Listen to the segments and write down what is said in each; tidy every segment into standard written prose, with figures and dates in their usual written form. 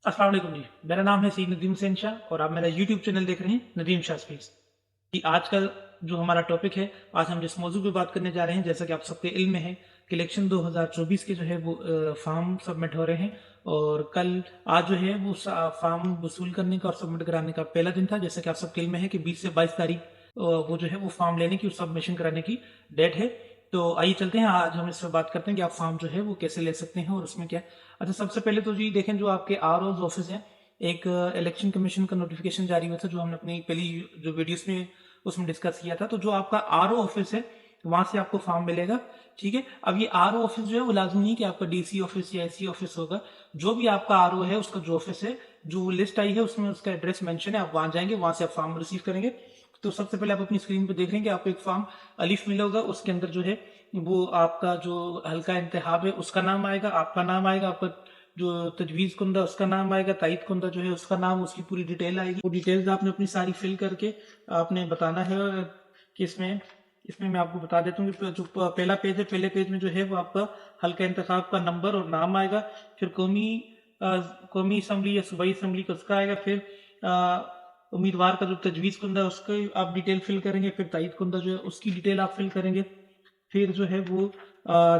अस्सलाम वालेकुम जी। मेरा नाम है सी नदीम हुसैन शाह और आप मेरा यूट्यूब चैनल देख रहे हैं नदीम शाह स्पीक्स। कि आज का जो हमारा टॉपिक है, आज हम जिस मौजू पे बात करने जा रहे हैं, जैसा कि आप सबके इल्म में है कि इलेक्शन 2024 के जो है वो फॉर्म सबमिट हो रहे हैं और कल आज जो है वो फॉर्म वसूल करने का और सबमिट कराने का पहला दिन था। जैसा कि आप सबके इल्म में है कि 20 से 22 तारीख वो जो है वो फॉर्म लेने की और सबमिशन कराने की डेट है। तो आइए चलते हैं, आज हम इस पर बात करते हैं कि आप फॉर्म जो है वो कैसे ले सकते हैं और उसमें क्या। अच्छा, सबसे पहले तो जी देखें, जो आपके आरओ ऑफिस है, एक इलेक्शन कमीशन का नोटिफिकेशन जारी हुआ था जो हमने अपनी पहली जो वीडियोस में उसमें डिस्कस किया था। तो जो आपका आरओ ऑफिस है वहां से आपको फॉर्म मिलेगा। ठीक है, अब ये आरओ ऑफिस जो है वो लाजमी नहीं कि आपका डीसी ऑफिस या एससी ऑफिस होगा। जो भी आपका आरओ है उसका जो ऑफिस है, जो लिस्ट आई है उसमें उसका एड्रेस मेंशन है, आप वहां जाएंगे, वहां से आप फॉर्म रिसीव करेंगे। तो सबसे पहले आप अपनी स्क्रीन पे देख रहे हैं कि आपको एक फॉर्म अलीफ मिला होगा, उसके अंदर जो है वो आपका जो हल्का इंतखाब है उसका नाम आएगा, आपका नाम आएगा, आपका जो तजवीज़ कुंदा उसका नाम आएगा, तायद कुंदा जो है उसका नाम, उसकी पूरी डिटेल आएगी। वो डिटेल्स आपने अपनी सारी फिल करके आपने बताना है कि इसमें इसमें मैं आपको बता देता हूँ कि जो पहला पेज है, पहले पेज में जो है वो आपका हल्का इंतखाब का नंबर और नाम आएगा। फिर कौमी असम्बली या सूबाई असम्बली का उसका आएगा। फिर उम्मीदवार का जो तजवीज़ कुंदा है उसका आप डिटेल फिल करेंगे। फिर तायद कुंदा जो है उसकी डिटेल आप फिल करेंगे। फिर जो है वो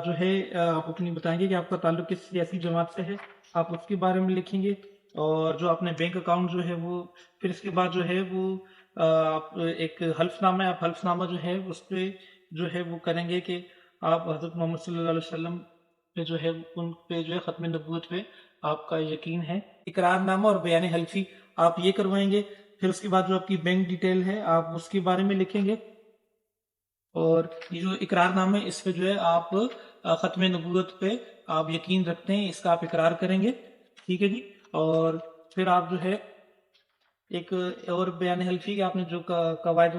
जो है आप अपनी बताएंगे कि आपका ताल्लुक किस सियासी जमात से है, आप उसके बारे में लिखेंगे। और जो आपने बैंक अकाउंट जो है वो, फिर इसके बाद जो है वो आप एक हल्फनामा है, आप हल्फनामा जो है उस पर जो है वो करेंगे कि आप हज़रत मोहम्मद सल्लल्लाहु अलैहि वसल्लम पे जो है उन पे जो है ख़त्म नबूवत पे आपका यकीन है। इकरारनामा और बयान हल्फी आप ये करवाएंगे। फिर उसके बाद जो आपकी बैंक डिटेल है आप उसके बारे में लिखेंगे। और ये जो इकरारनामा है इस पे जो है आप ख़त्म नबूवत पे आप यकीन रखते हैं, इसका आप इकरार करेंगे। ठीक है जी। और फिर आप जो है एक और बयान हल्फी के आपने जो कवायद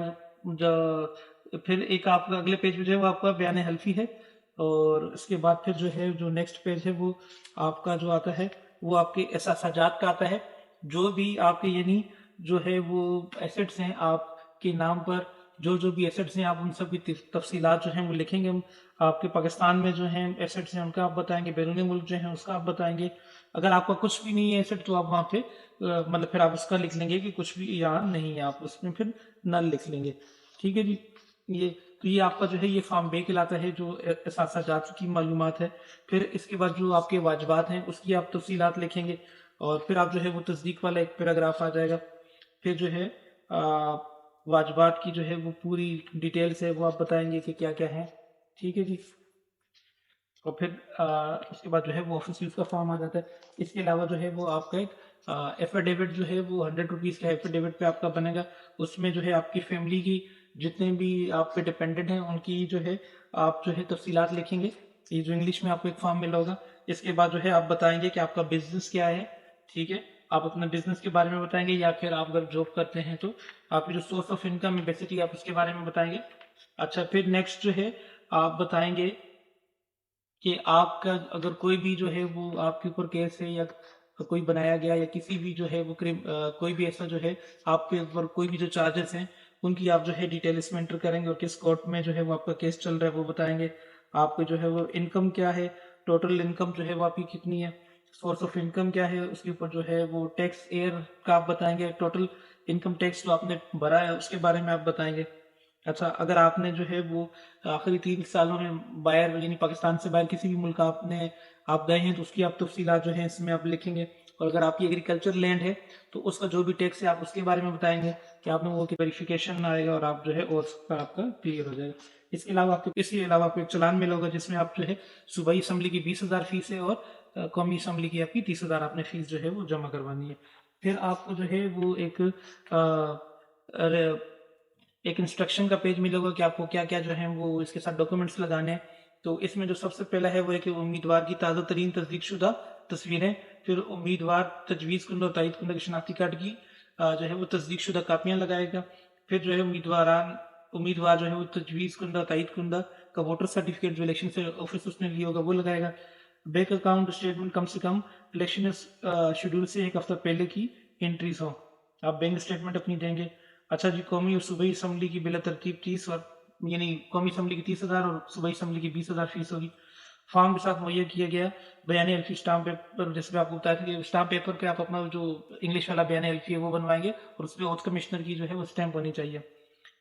जो, फिर एक आपका अगले पेज पे जो है वो आपका बयान हल्फी है। और इसके बाद फिर जो है जो नेक्स्ट पेज है वो आपका जो आता है वो आपके एहसासाजात का आता है। जो भी आपके यानी जो है वो एसेट्स हैं आपके नाम पर, जो जो भी एसेट्स हैं आप उन सब की तफसीलात जो हैं वो लिखेंगे। हम आपके पाकिस्तान में जो हैं एसेट्स हैं उनका आप बताएंगे, बैरून मुल्क जो हैं उसका आप बताएंगे। अगर आपका कुछ भी नहीं है एसेट तो आप वहाँ पे मतलब फिर आप उसका लिख लेंगे कि कुछ भी यहाँ नहीं है, आप उसमें फिर नल लिख लेंगे। ठीक है जी। ये तो ये आपका जो है ये फॉर्म बे कहलाता है, जो एहसासाजात की मालूमात है। फिर इसके बाद जो आपके वाजबात हैं उसकी आप तफसीलात लिखेंगे। और फिर आप जो है वो तस्दीक वाला एक पैराग्राफ आ जाएगा। फिर जो है वाजबात की जो है वो पूरी डिटेल्स है वो आप बताएंगे कि क्या क्या है। ठीक है जी। और फिर उसके बाद जो है वो ऑफिस यूज़ का फॉर्म आ जाता है। इसके अलावा जो है वो आपका एक एफिडेविट जो है वो 100 रुपीज़ का एफिडेविट पे आपका बनेगा। उसमें जो है आपकी फैमिली की जितने भी आप पे डिपेंडेंट हैं उनकी जो है आप जो है तफसीलात लिखेंगे। ये जो इंग्लिश में आपको एक फॉर्म मिला होगा। इसके बाद जो है आप बताएंगे कि आपका बिजनेस क्या है। ठीक है, आप अपने बिजनेस के बारे में बताएंगे, या फिर आप अगर जॉब करते हैं तो आपकी जो सोर्स ऑफ इनकम है बेसिकली आप उसके बारे में बताएंगे। अच्छा, फिर नेक्स्ट जो है आप बताएंगे कि आपका अगर कोई भी जो है वो आपके ऊपर केस है या कोई बनाया गया या किसी भी जो है वो कोई भी ऐसा जो है आपके ऊपर कोई भी जो चार्जेस हैं उनकी आप जो है डिटेल इसमें एंटर करेंगे और किस कोर्ट में जो है वो आपका केस चल रहा है वो बताएंगे। आपको जो है वो इनकम क्या है, टोटल इनकम जो है वो आपकी कितनी है, सोर्स ऑफ इनकम क्या है, उसके ऊपर जो है वो टैक्स एयर का आप बताएंगे, टोटल इनकम टैक्स जो आपने भरा है उसके बारे में आप बताएंगे। अच्छा, अगर आपने जो है वो आखिरी 3 सालों में बाहर यानी पाकिस्तान से बाहर किसी भी मुल्क आप गए हैं तो उसकी आप तफसीलात जो है इसमें आप लिखेंगे। और अगर आपकी एग्रीकल्चर लैंड है तो उसका जो भी टैक्स है आप उसके बारे में बताएंगे कि आपने वो वेरिफिकेशन आएगा और आप जो है और उसका आपका क्लियर हो जाएगा। इसके अलावा आपको एक चालान मिला होगा जिसमें आप जो है सूबाई असम्बली की 20,000 फीस है और कौमी असम्बली की आपकी 30,000 आपने फीस जो है वो जमा करवानी है। फिर आपको जो है वो एक इंस्ट्रक्शन का पेज मिलेगा कि आपको क्या क्या जो है वो इसके साथ डॉक्यूमेंट्स लगाने हैं। तो इसमें जो सबसे पहला है वो है कि उम्मीदवार की ताज़ा तरीन तस्दीक शुदा तस्वीरें, फिर उम्मीदवार तजवीज़ कुंदा और तायद कुंदा की शनाख्ती कार्ड की जो है वो तस्दीक शुदा कापियाँ लगाएगा। फिर जो है उम्मीदवार जो है वो तजवीज़ कुंदा तायद कुंदा का वोटर सर्टिफिकेट जो इलेक्शन से ऑफिस उसने लिया होगा वो लगाएगा। बैंक अकाउंट स्टेटमेंट कम से कम इलेक्शन शेड्यूल से एक हफ्ता पहले की एंट्रीज हो, आप बैंक स्टेटमेंट अपनी देंगे। अच्छा जी, कौमी और सूबाई असम्बली की बिला तरतीब 30 और यानी कौमी असम्बली की 30,000 और सूबाई असम्बली की 20,000 फीस होगी। फॉर्म के साथ मुहैया किया गया बयान एल्फी स्टाम्प पेपर, जैसे मैं आपको बताया था कि स्टाम्प पेपर पे आप अपना जो इंग्लिश वाला बयान एल्फी है वो बनवाएंगे और उसमें ओथ कमिश्नर की जो है वो स्टैंप होनी चाहिए।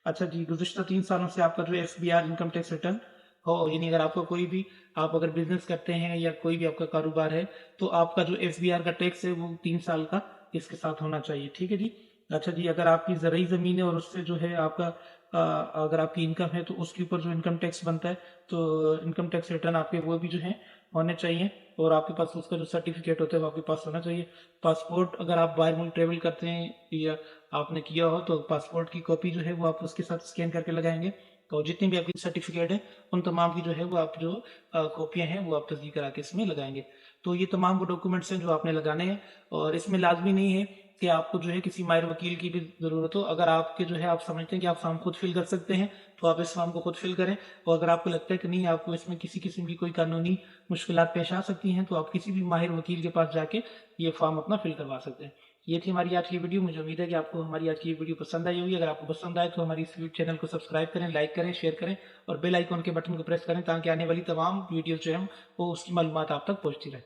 अच्छा जी, गुज़िश्ता 3 सालों से आपका जो एफबीआर इनकम टैक्स रिटर्न हो, यानी अगर आपका कोई भी, आप अगर बिजनेस करते हैं या कोई भी आपका कारोबार है, तो आपका जो एफबीआर का टैक्स है वो 3 साल का इसके साथ होना चाहिए। ठीक है जी। अच्छा जी, अगर आपकी ज़रूरी ज़मीन है और उससे जो है आपका अगर आपकी इनकम है तो उसके ऊपर जो इनकम टैक्स बनता है, तो इनकम टैक्स रिटर्न आपके वो भी जो है होने चाहिए और आपके पास उसका जो सर्टिफिकेट होता है वो आपके पास होना चाहिए। पासपोर्ट, अगर आप बाहर मुल्क ट्रेवल करते हैं या आपने किया हो तो पासपोर्ट की कॉपी जो है वो आप उसके साथ स्कैन करके लगाएंगे। और जितनी भी आपकी सर्टिफिकेट है उन तमाम की जो है वो आप जो कॉपियाँ हैं वो आप तस्दीक करा के इसमें लगाएंगे। तो ये तमाम वो डॉक्यूमेंट्स हैं जो आपने लगाने हैं और इसमें लाजमी नहीं है कि आपको जो है किसी माहिर वकील की भी ज़रूरत हो। अगर आपके जो है आप समझते हैं कि आप फॉर्म खुद फिल कर सकते हैं तो आप इस फॉर्म को खुद फिल करें, और अगर आपको लगता है कि नहीं, आपको इसमें किसी किस्म की कोई कानूनी मुश्किलात पेश आ सकती हैं, तो आप किसी भी माहिर वकील के पास जाके ये फॉर्म अपना फिल करवा सकते हैं। ये थी हमारी आज की वीडियो। मुझे उम्मीद है कि आपको हमारी आज की ये वीडियो पसंद आई होगी। अगर आपको पसंद आए तो हमारी इस चैनल को सब्सक्राइब करें, लाइक करें, शेयर करें और बेल आइकॉन के बटन को प्रेस करें ताकि आने वाली तमाम वीडियोस जो हैं वो उसकी मालूमात आप तक पहुंचती रहे।